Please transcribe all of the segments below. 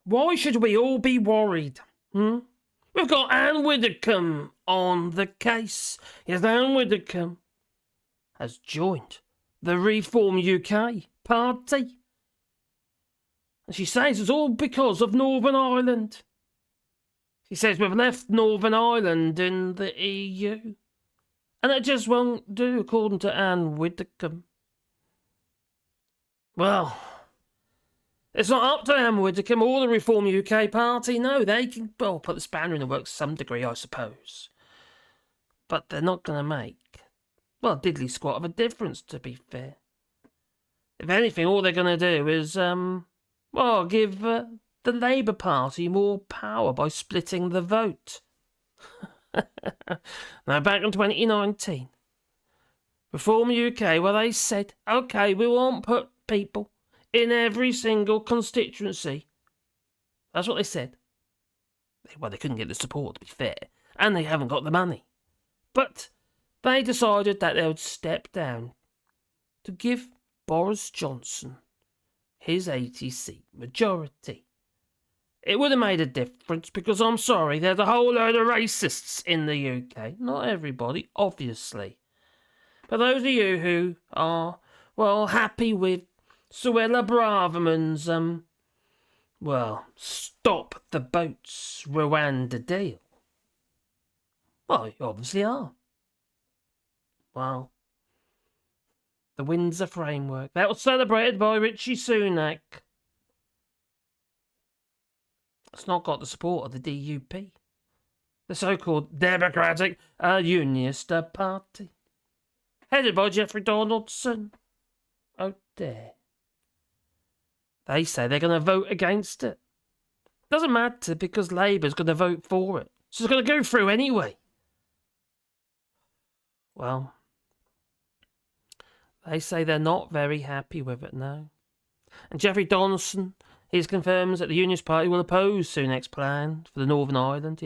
Why should we all be worried? We've got Anne Widdecombe on the case. Yes, Anne Widdecombe has joined the Reform UK party. And she says it's all because of Northern Ireland. She says we've left Northern Ireland in the EU. And it just won't do, according to Anne Widdecombe. Well, it's not up to Anne Widdecombe or the Reform UK party. No, they can, put the spanner in the works to some degree, I suppose. But they're not going to make, a diddly squat of a difference, to be fair. If anything, all they're going to do is, give the Labour Party more power by splitting the vote. Now, back in 2019, Reform UK, they said, OK, we won't put people in every single constituency. That's what they said. Well, they couldn't get the support, to be fair, and they haven't got the money. But they decided that they would step down to give Boris Johnson his 80-seat majority. It would have made a difference because, I'm sorry, there's a whole load of racists in the UK. Not everybody, obviously. But those of you who are, happy with Suella Braverman's, stop the boats Rwanda deal. Well, you obviously are. Well, the Windsor framework, that was celebrated by Richie Sunak. It's not got the support of the DUP, the so-called Democratic Unionist party, headed by Jeffrey Donaldson. Oh dear. They say they're going to vote against it. Doesn't matter because Labour's going to vote for it. So it's going to go through anyway. Well, they say they're not very happy with it now. And Jeffrey Donaldson, he confirms that the Unionist Party will oppose Sunak's plan for the Northern Ireland,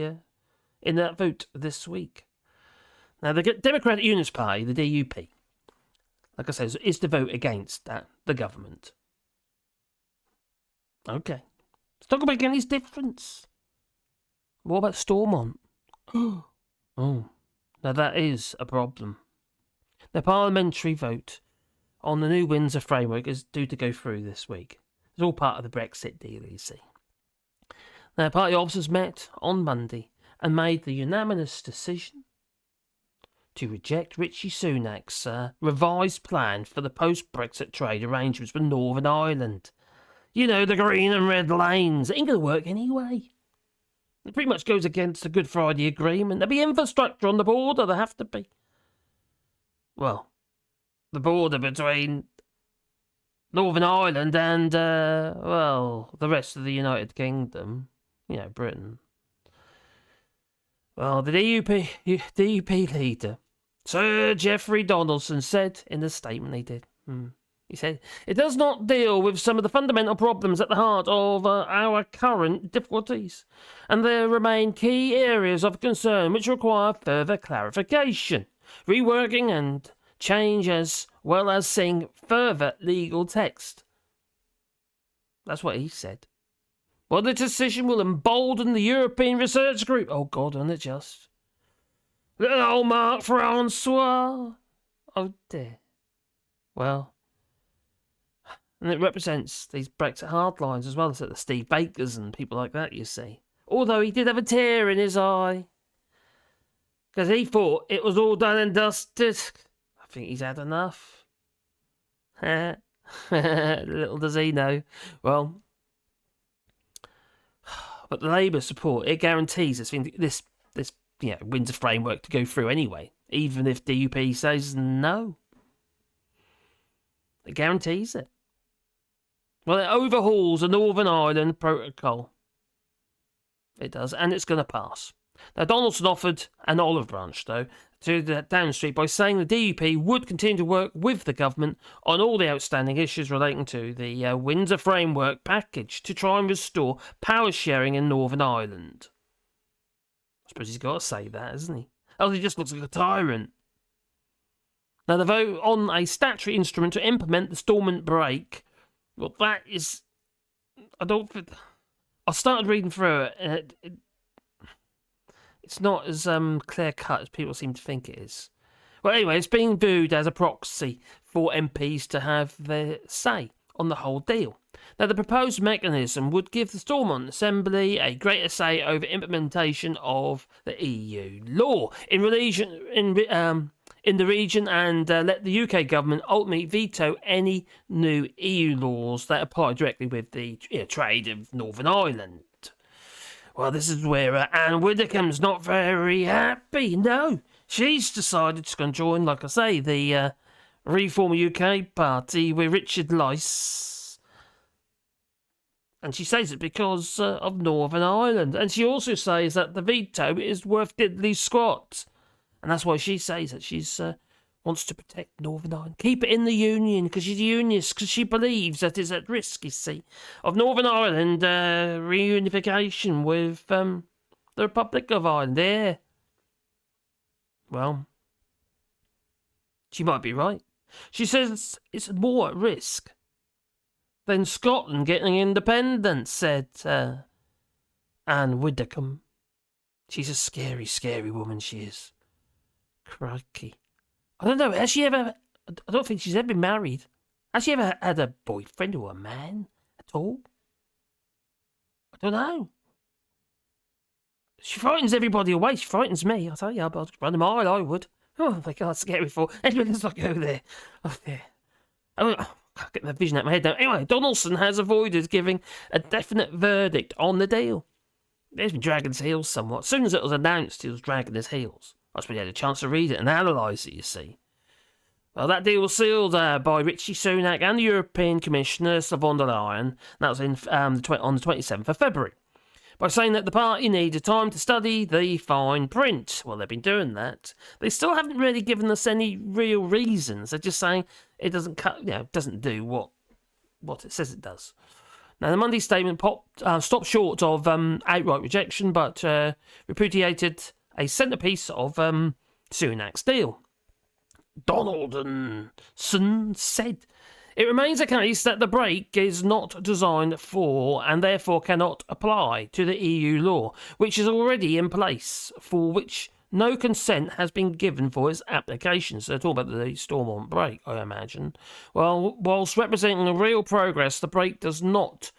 in that vote this week. Now, the Democratic Unionist Party, the DUP, like I said, is to vote against the government. Okay. It's not going to make any difference. What about Stormont? Oh, now that is a problem. The parliamentary vote on the new Windsor framework is due to go through this week. It's all part of the Brexit deal, you see. Now, party officers met on Monday and made the unanimous decision to reject Richie Sunak's revised plan for the post-Brexit trade arrangements with Northern Ireland. You know, the green and red lanes. It ain't going to work anyway. It pretty much goes against the Good Friday Agreement. There'll be infrastructure on the border. There have to be. Well, the border between Northern Ireland and, the rest of the United Kingdom. Britain. Well, the DUP leader, Sir Jeffrey Donaldson, said in the statement he did. He said, it does not deal with some of the fundamental problems at the heart of our current difficulties, and there remain key areas of concern which require further clarification, reworking and change, as well as seeing further legal text. That's what he said. Well, the decision will embolden the European Research Group. Oh, God, isn't it just? Little old Mark Francois. Oh, dear. Well, and it represents these Brexit hardlines as well as the Steve Bakers and people like that, you see. Although he did have a tear in his eye. Because he thought it was all done and dusted. I think he's had enough. Little does he know. Well, but the Labour support, it guarantees this Windsor framework to go through anyway, even if DUP says no. It guarantees it. Well, it overhauls the Northern Ireland Protocol. It does, and it's going to pass. Now, Donaldson offered an olive branch, though, to Downing Street by saying the DUP would continue to work with the government on all the outstanding issues relating to the Windsor Framework package to try and restore power sharing in Northern Ireland. I suppose he's got to say that, hasn't he? Else he just looks like a tyrant. Now, the vote on a statutory instrument to implement the Stormont break, well, that is... I don't think... I started reading through it, and it's not as clear-cut as people seem to think it is. Well, anyway, it's being viewed as a proxy for MPs to have their say on the whole deal. Now, the proposed mechanism would give the Stormont Assembly a greater say over implementation of the EU law in the region, and let the UK government ultimately veto any new EU laws that apply directly with the trade of Northern Ireland. Well, this is where Anne Widdecombe's not very happy. No, she's decided she's going to join, like I say, the Reform UK party with Richard Lyce. And she says it because of Northern Ireland. And she also says that the veto is worth diddly squat. And that's why she says that she's wants to protect Northern Ireland. Keep it in the Union, because she's a Unionist, because she believes that it's at risk, you see, of Northern Ireland reunification with the Republic of Ireland. Yeah. Well, she might be right. She says it's more at risk than Scotland getting independence, said Anne Widdecombe. She's a scary, scary woman, she is. Crikey. I don't know, has she ever... I don't think she's ever been married. Has she ever had a boyfriend or a man at all? I don't know. She frightens everybody away. She frightens me. I'll tell you, I'd run a mile, I would. Oh my God, scary for. Anyway, let's not go there. Oh, yeah. I can't get that vision out of my head now. Anyway, Donaldson has avoided giving a definite verdict on the deal. He's been dragging his heels somewhat. As soon as it was announced, he was dragging his heels. That's when he had a chance to read it and analyse it, you see. Well, that deal was sealed by Richie Sunak and the European Commissioner, Ursula von der Leyen. And that was on the 27th of February. By saying that the party needed time to study the fine print. Well, they've been doing that. They still haven't really given us any real reasons. They're just saying it doesn't doesn't do what it says it does. Now, the Monday statement stopped short of outright rejection, but repudiated a centrepiece of Sunak's deal. Donaldson said, "It remains a case that the break is not designed for and therefore cannot apply to the EU law, which is already in place, for which no consent has been given for its application." So they're talking about the Stormont break, I imagine. Well, whilst representing a real progress, the break does not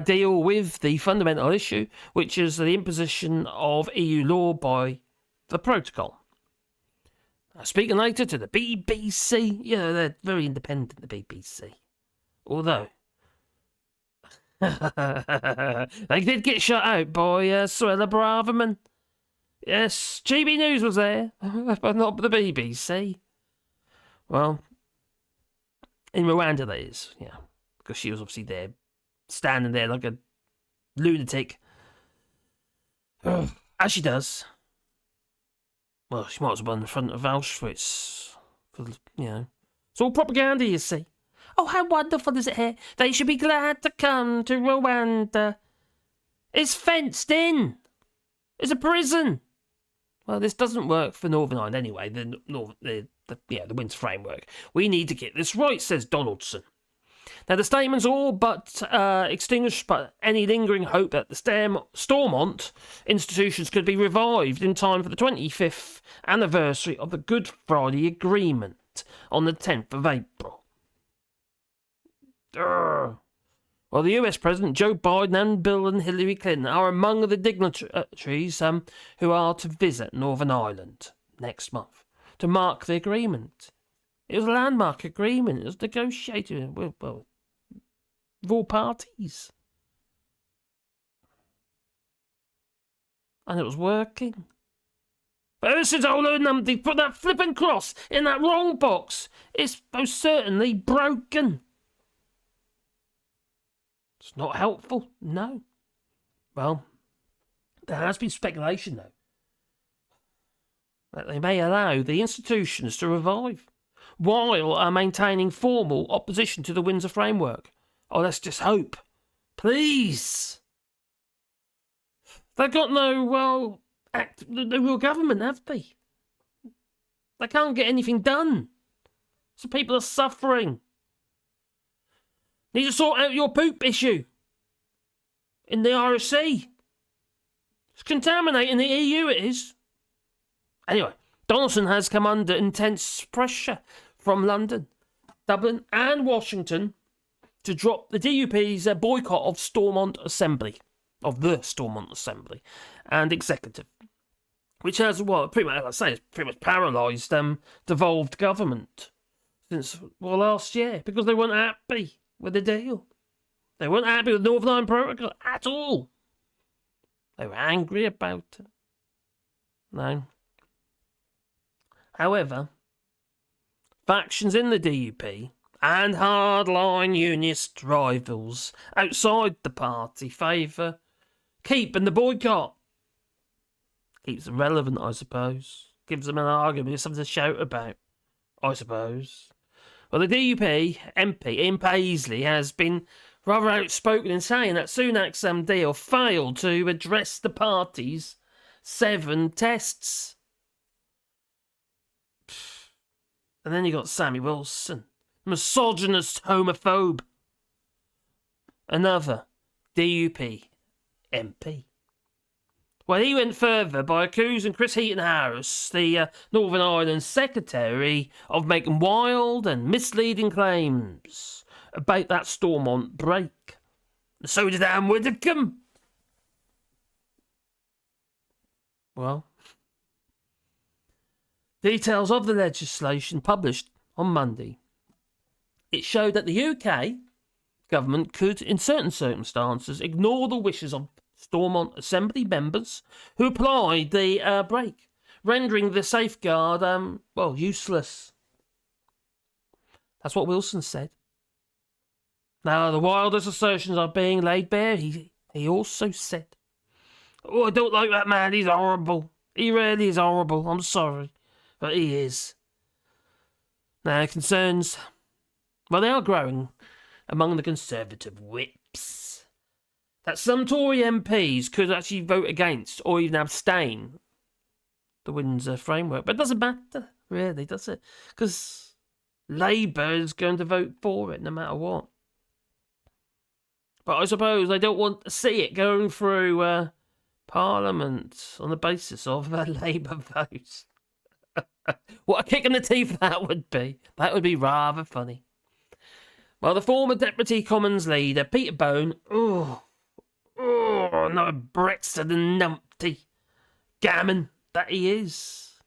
deal with the fundamental issue, which is the imposition of EU law by the protocol. Speaking later to the BBC, they're very independent, the BBC. Although, they did get shut out by Suella Braverman. Yes, GB News was there, but not the BBC. Well, in Rwanda that is, because she was obviously there, standing there like a lunatic. As she does. Well, she might as well be in front of Allshorts. It's all propaganda, you see. Oh, how wonderful is it here? They should be glad to come to Rwanda. It's fenced in. It's a prison. Well, this doesn't work for Northern Ireland anyway, the Windsor framework. We need to get this right, says Donaldson. Now, the statements all but extinguished by any lingering hope that the Stormont institutions could be revived in time for the 25th anniversary of the Good Friday Agreement on the 10th of April. Well, the US President Joe Biden and Bill and Hillary Clinton are among the dignitaries who are to visit Northern Ireland next month to mark the agreement. It was a landmark agreement. It was negotiated with all parties. And it was working. But ever since old Numpty put that flippin' cross in that wrong box, it's most certainly broken. It's not helpful, no. Well, there has been speculation, though, that they may allow the institutions to revive while maintaining formal opposition to the Windsor framework. Oh, let's just hope. Please. They've got no real government, have they? They can't get anything done. So people are suffering. Need to sort out your poop issue. in the RSC. It's contaminating the EU, it is. Anyway, Donaldson has come under intense pressure from London, Dublin and Washington to drop the DUP's boycott of Stormont Assembly, of the Stormont Assembly and Executive, which has, well, pretty much, as I say, it's pretty much paralysed devolved government since, well, last year, because they weren't happy with the deal. They weren't happy with Northern Ireland Protocol at all. They were angry about it. No. However, factions in the DUP and hardline unionist rivals outside the party favour keeping the boycott. Keeps them relevant, I suppose. Gives them an argument, something to shout about, I suppose. Well, the DUP MP, Ian Paisley, has been rather outspoken in saying that Sunak's deal failed to address the party's 7 tests. And then you got Sammy Wilson, misogynist homophobe. Another DUP MP. Well, he went further by accusing Chris Heaton-Harris, the Northern Ireland Secretary, of making wild and misleading claims about that Stormont break. So did Anne Widdecombe. Well, details of the legislation published on Monday. It showed that the UK government could, in certain circumstances, ignore the wishes of Stormont Assembly members who applied the break, rendering the safeguard, useless. That's what Wilson said. Now, the wildest assertions are being laid bare, he also said. Oh, I don't like that man, he's horrible. He really is horrible, I'm sorry, but he is. Now, concerns, well, they are growing among the Conservative whips that some Tory MPs could actually vote against or even abstain the Windsor framework. But it doesn't matter, really, does it? Because Labour is going to vote for it no matter what. But I suppose they don't want to see it going through Parliament on the basis of a Labour vote. What a kick in the teeth that would be. That would be rather funny. Well, the former Deputy Commons leader, Peter Bone, no Brexit and numpty gammon that he is.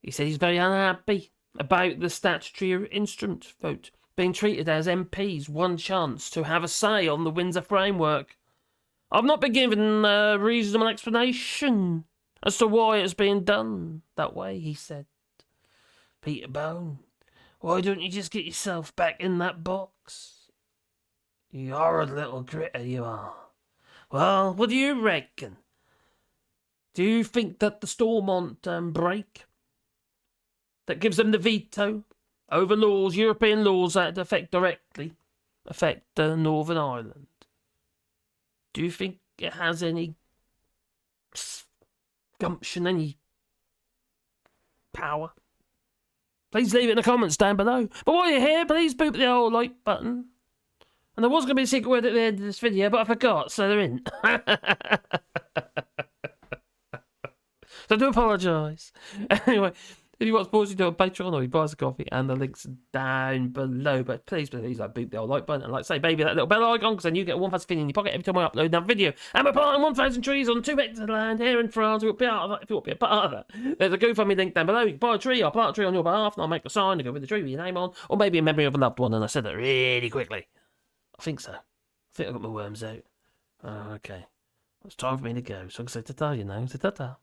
He said he's very unhappy about the statutory instrument vote being treated as MPs one chance to have a say on the Windsor framework. I've not been given a reasonable explanation as to why it's being done that way, he said. Peter Bone, why don't you just get yourself back in that box? You horrid little critter you are. Well, what do you reckon? Do you think that the Stormont break that gives them the veto over laws, European laws that directly affect Northern Ireland, do you think it has any gumption, any power? Please leave it in the comments down below. But while you're here, please boop the old like button. And there was going to be a secret word at the end of this video, but I forgot, so they're in. So I do apologise. Anyway, if you want to support, you do on Patreon or you buy us a coffee, and the links are down below. But please boop the old like button and say baby that little bell icon, because then you get 1,000 thing in your pocket every time I upload another video. And we're planting 1,000 trees on 2 hectares of land here in France. We'll be part of that if you want to be a part of that. There's a GoFundMe link down below. You can buy a tree, I'll plant a tree on your behalf, and I'll make a sign to go with the tree with your name on, or maybe in memory of a loved one. And I said that really quickly. I think so. I think I got my worms out. Oh, okay. It's time for me to go. So I can say ta-ta, ta-ta.